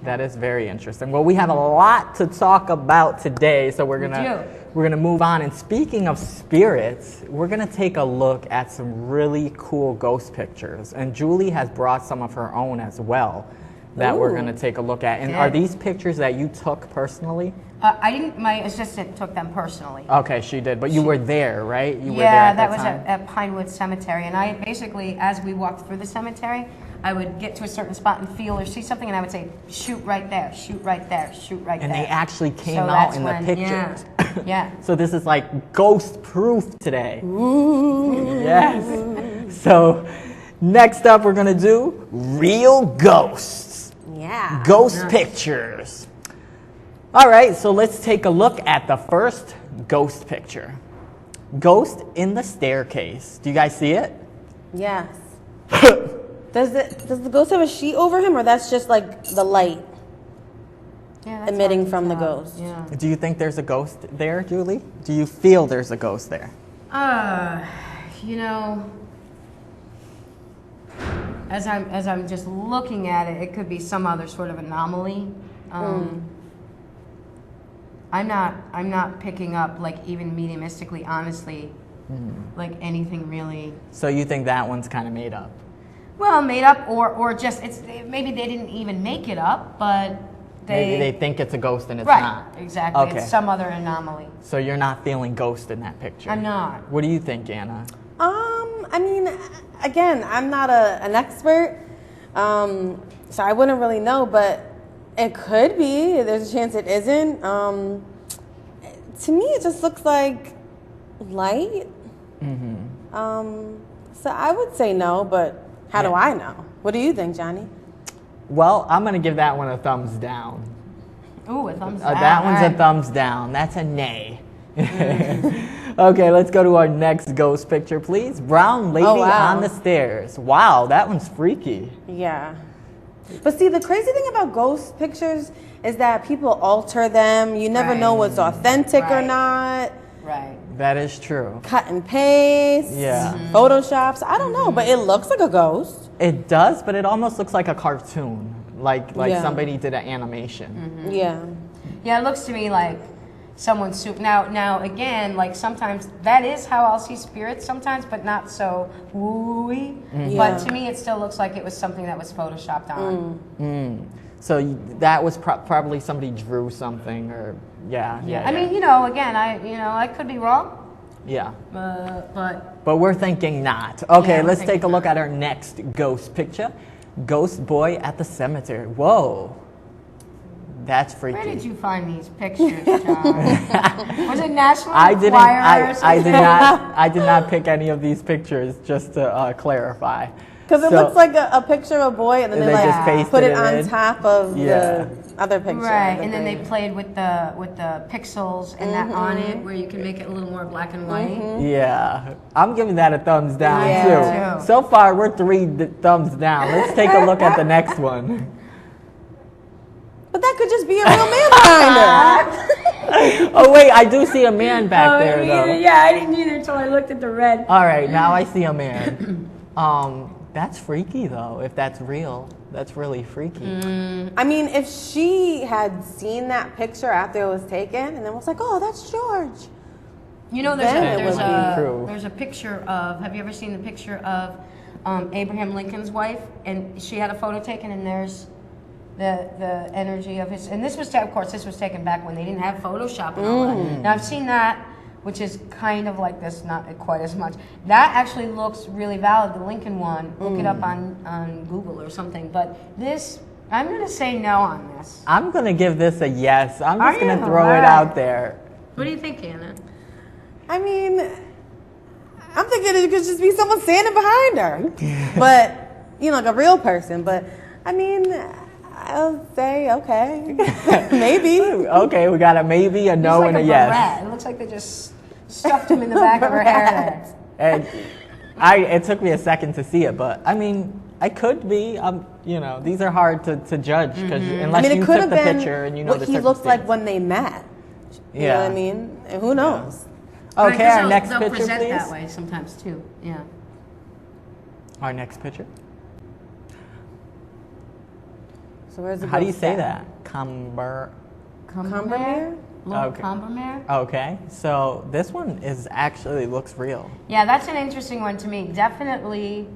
That is very interesting. Well, we have a lot to talk about today, so we're gonna move on. And speaking of spirits, we're gonna take a look at some really cool ghost pictures. And Julie has brought some of her own as well that we're gonna take a look at. And are these pictures that you took personally? I didn't. My assistant took them personally. Okay, she did, but you were there, right? You were there Yeah, at that was time? at Pinewood Cemetery, and I basically, as we walked through the cemetery, I would get to a certain spot and feel or see something, and I would say, shoot right there, shoot right there, shoot right there. And they actually came So out that's in when- the pictures. Yeah. So this is like ghost proof today. Ooh. Yes. So next up we're gonna do real ghosts. Yeah. Ghost pictures. All right, so let's take a look at the first ghost picture. Ghost in the staircase. Do you guys see it? Yes. Does the ghost have a sheet over him, or that's just like the light Yeah, that's emitting hard to from the tell. ghost? Yeah. Do you think there's a ghost there, Julie? Do you feel there's a ghost there? You know, as I'm just looking at it, it could be some other sort of anomaly. I'm not picking up, like, even mediumistically, honestly, like anything really. So you think that one's kind of made up? Well, made up, or just maybe they didn't even make it up, but Maybe they think it's a ghost and it's right, not. exactly. Okay. It's some other anomaly. So you're not feeling ghost in that picture? I'm not. What do you think, Anna? I mean, again, I'm not an expert, so I wouldn't really know, but it could be. There's a chance it isn't. To me, it just looks like light. So I would say no, but how do I know? What do you think, Johnny? Well, I'm going to give that one a thumbs down. Ooh, a thumbs down. That one's All a right. thumbs down. That's a nay. Okay, let's go to our next ghost picture, please. Brown lady on the stairs. Wow, that one's freaky. Yeah. But see, the crazy thing about ghost pictures is that people alter them. You never know what's authentic or not. Right. That is true. Cut and paste. Yeah. Photoshops. I don't know, but it looks like a ghost. It does, but it almost looks like a cartoon. Like Yeah. somebody did an animation. Yeah. Yeah, it looks to me like someone's soup. Now again, like sometimes that is how I'll see spirits sometimes, but not so wooey. Yeah. But to me, it still looks like it was something that was photoshopped on. So that was probably somebody drew something, or yeah. I mean, again, I could be wrong, yeah. but But we're thinking not. Okay, Yeah, we're let's take a thinking look at our next ghost picture. Ghost boy at the cemetery. Whoa. That's freaky. where did you find these pictures, John? Was it National I didn't. Enquirer or I did something? not. I did not pick any of these pictures. Just to clarify. Because it looks like a picture of a boy, and then they just like pasted put it it on in. top of Yeah. the other picture. Right, that and then they played with the pixels and that on it, where you can make it a little more black and white. Yeah, I'm giving that a thumbs down Yeah. too. So far, we're 3 thumbs down. Let's take a look at the next one. But that could just be a real man behind her. Oh wait, I do see a man back there though. Yeah, I didn't either until I looked at the red. All right, now I see a man. That's freaky though. If that's real, that's really freaky. I mean, if she had seen that picture after it was taken, and then was like, "Oh, that's George." You know, Then it would be true. there's a picture of. Have you ever seen the picture of Abraham Lincoln's wife? And she had a photo taken, and there's the energy of his. And this was, of course, this was taken back when they didn't have Photoshop and all that. Now I've seen that, which is kind of like this, not quite as much. That actually looks really valid. The Lincoln one. Look it up on Google or something. But this, I'm going to say no on this. I'm gonna give this a yes. I'm Are just gonna you? throw it Alright. out there. What do you think, Anna? I mean, I'm thinking it could just be someone standing behind her, but like a real person. But I mean, I'll say okay, maybe. Okay, we got a maybe, a no, It's like and a a yes. barrette. It looks like they just stuffed him in the back of her hair there. And it took me a second to see it, but I mean, I could be. These are hard to judge because unless I mean, you it could took have the been picture and you know what the he looked like circumstance. when they met. You know what I mean? And who knows? Okay, our next they'll picture, present please. that way sometimes too. Yeah. Our next picture. So where's the How do you ghost say at? that? Combermere? Little Okay. Combermere? Okay, so this one is actually looks real. Yeah, that's an interesting one to me. Definitely,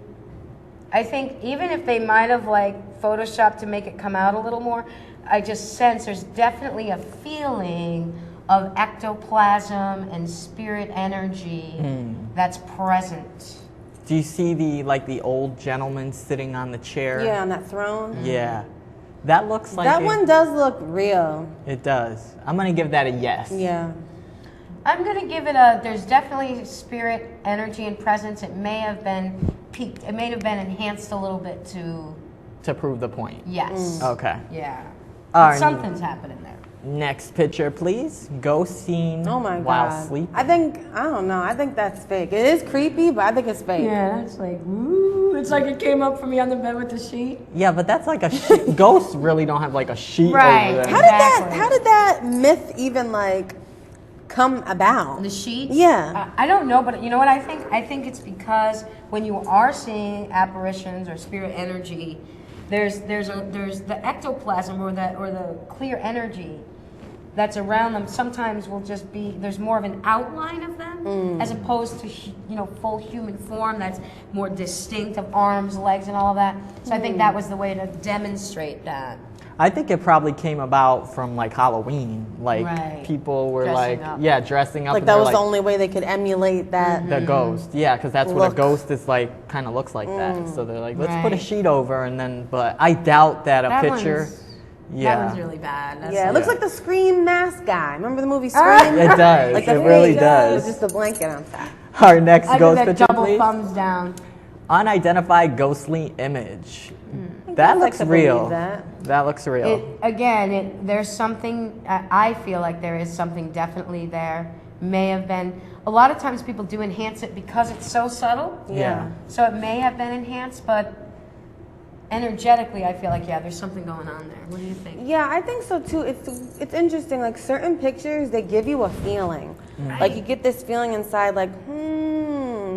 I think even if they might have like photoshopped to make it come out a little more, I just sense there's definitely a feeling of ectoplasm and spirit energy that's present. Do you see the old gentleman sitting on the chair? Yeah, on that throne. Yeah. That looks like That one does look real. It does. I'm gonna give that a yes. Yeah. I'm gonna give it there's definitely spirit energy and presence. It may have been peaked. It may have been enhanced a little bit To prove the point. yes. Okay. Yeah. All right. Something's happening there. Next picture, please. Ghost seen Oh my while god. sleeping. I don't know. I think that's fake. It is creepy, but I think it's fake. Yeah, that's like, ooh, it's like it came up for me on the bed with the sheet. Yeah, but that's like a sheet. Ghosts really don't have like a sheet Right. over them. Exactly. How did that myth even like come about? The sheet? Yeah. I don't know, but you know what I think? I think it's because when you are seeing apparitions or spirit energy, there's the ectoplasm or the clear energy that's around them. Sometimes will just be there's more of an outline of them as opposed to full human form that's more distinct of arms, legs, and all of that. So I think that was the way to demonstrate that. I think it probably came about from like Halloween. Like Right. people were Dressing like, up. yeah, dressing up. Like and that they're was the only way they could emulate that. the ghost. Yeah, because that's what a Look. ghost is like. Kind of looks like that. So they're like, let's put a Right. sheet over, and then. But I doubt that a That picture. one's- Yeah. That one's really bad. That's Yeah, it like- looks like the Scream mask guy. Remember the movie Scream? It does. Like it the really face does. with just a blanket on top. Our next I ghost did that picture, double please. thumbs down. Unidentified ghostly image. That I'd like looks to real. believe that. That looks real. There's something, I feel like there is something definitely there. May have been, a lot of times people do enhance it because it's so subtle. Yeah. So it may have been enhanced, but energetically I feel like, yeah, there's something going on there. What do you think? Yeah, I think so too. It's interesting. Like certain pictures, they give you a feeling. Like you get this feeling inside, like,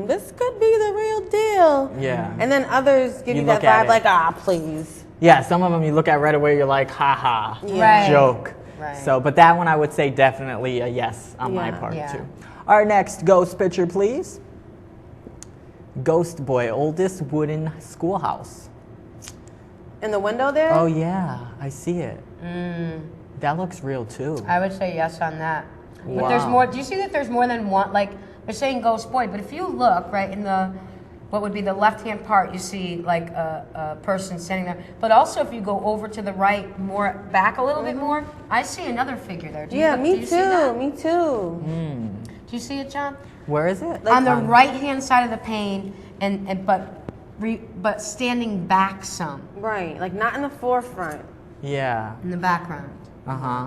this could be the real deal. Yeah. And then others give You you that look at vibe, it. like, please. Yeah, some of them you look at right away, you're like, ha ha, Right. joke. Right. So, but that one I would say definitely a yes on my Yeah. part Yeah. too. Our next ghost picture, please. Ghost boy, oldest wooden schoolhouse. In the window there? Oh yeah, I see it. That looks real too. I would say yes on that. But Wow. there's more, do you see that there's more than one, like they're saying ghost boy, but if you look right in the, what would be the left-hand part, you see like a person standing there. But also if you go over to the right, more back a little bit more, I see another figure there. Do you Yeah, do me you see that? too. Me too. Do you see it, John? Where is it? On the right-hand side of the pane, but standing back some Right. Like not in the forefront. Yeah. in the background. Uh huh.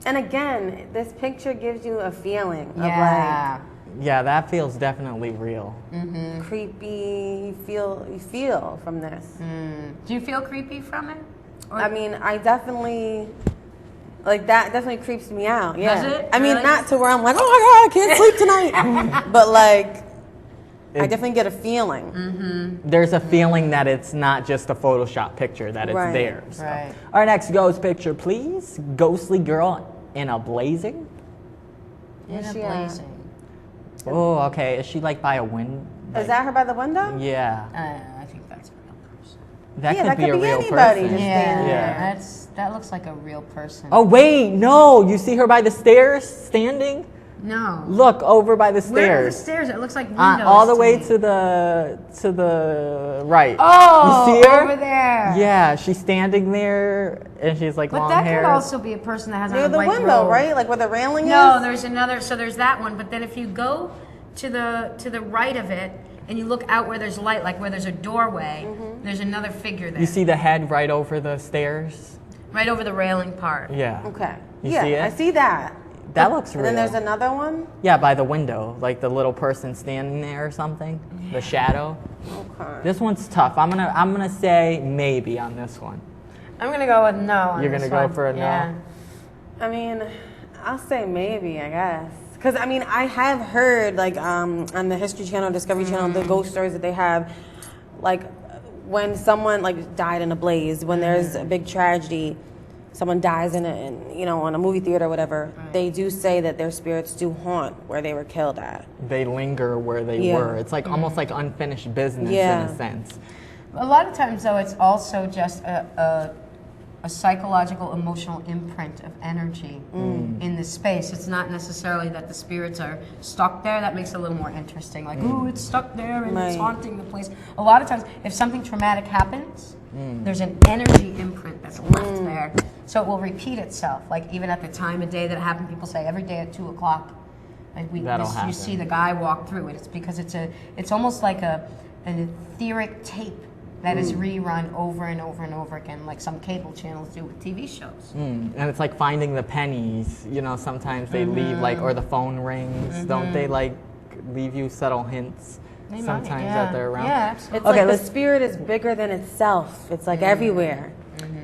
And again, this picture gives you a feeling Yeah. Yeah, that feels definitely real. of like creepy. You feel from this. Do you feel creepy from it? Or- I mean, I definitely like that. Definitely creeps me out. Yeah. Does it? I mean, Really? not to where I'm like, oh my god, I can't sleep tonight. But like, I It- definitely get a feeling. There's a feeling that it's not just a Photoshop picture, that it's Right. there. So. Right. Our next ghost picture, please. Ghostly girl in a blazing. In a she, blazing. Oh, okay. Is she like by a window? Is that her by the window? Yeah. I think that's a real person. That Yeah, could that be could a be real anybody person. just Yeah, standing there. that looks like a real person. Oh wait, no! You see her by the stairs, standing. No. Look over by the Where are the stairs. stairs? It looks like windows. All the way me. to the right. Oh, you see her? over there. Yeah, she's standing there, and she's like But long that hair. could also be a person that has Near on a the white window, robe. right? Like where the railing No, is. there's another. So there's that one. But then if you go to the right of it and you look out where there's light, like where there's a doorway, there's another figure there. You see the head right over the stairs? right over the railing part. Yeah. Okay. You yeah, see it? I see that. That looks And real. then there's another one. Yeah, by the window, like the little person standing there or something. The shadow. Okay. This one's tough. I'm gonna say maybe on this one. I'm gonna go with no. On You're this gonna go one. for a no? Yeah. I mean, I'll say maybe, I guess. Because, I mean, I have heard, like, on the History Channel, Discovery Channel, the ghost stories that they have, like, when someone like died in a blaze, when there's a big tragedy, someone dies in on a movie theater or whatever, they do say that their spirits do haunt where they were killed at. They linger where they were. It's like almost like unfinished business in a sense. A lot of times, though, it's also just a psychological, emotional imprint of energy in the space. It's not necessarily that the spirits are stuck there. That makes it a little more interesting. Like, ooh, it's stuck there and it's haunting the place. A lot of times, if something traumatic happens, there's an energy imprint that's left there. So it will repeat itself. Like, even at the time of day that it happened, people say every day at 2 o'clock, you see the guy walk through it. It's because it's almost like an etheric tape that is rerun over and over and over again, like some cable channels do with TV shows. And it's like finding the pennies. Sometimes they leave, like, or the phone rings. Don't they, like, leave you subtle hints sometimes that they're around? Yeah, absolutely. It's like the spirit is bigger than itself. It's like everywhere.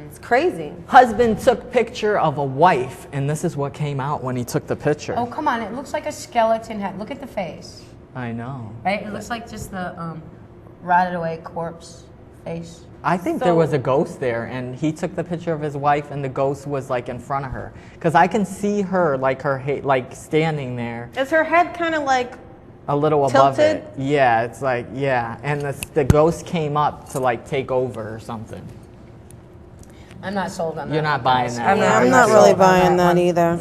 It's crazy. Husband took picture of a wife, and this is what came out when he took the picture. Oh, come on. It looks like a skeleton head. Look at the face. I know. Right? It looks like just the rotted away corpse face. I think there was a ghost there, and he took the picture of his wife, and the ghost was like in front of her, because I can see her like standing there. Is her head kind of like a little above tilted? it? Yeah, it's like and the ghost came up to like take over or something. I'm not sold on that. You're not buying that. I'm not really buying that either.